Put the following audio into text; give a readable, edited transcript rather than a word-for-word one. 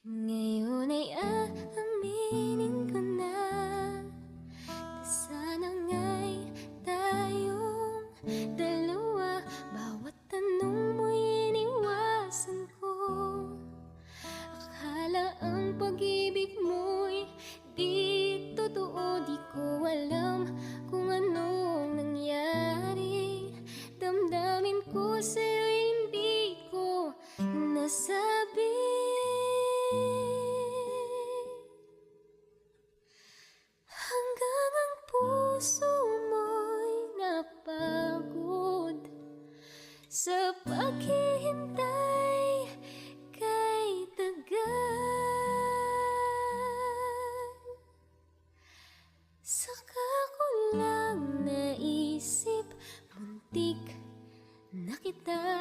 Ngayon ay aaminin ko na sana nga'y tayong dalawa. Bawat tanong mo'y iniwasan ko. Akala ang pag-ibig mo'y di totoo. Di ko alam kung anong nangyari. Damdamin ko sa'yo hindi ko nasabi. Hanggang ang puso mo'y napagod sa paghihintay kay tagal. Saka ko lang naisip, muntik na kita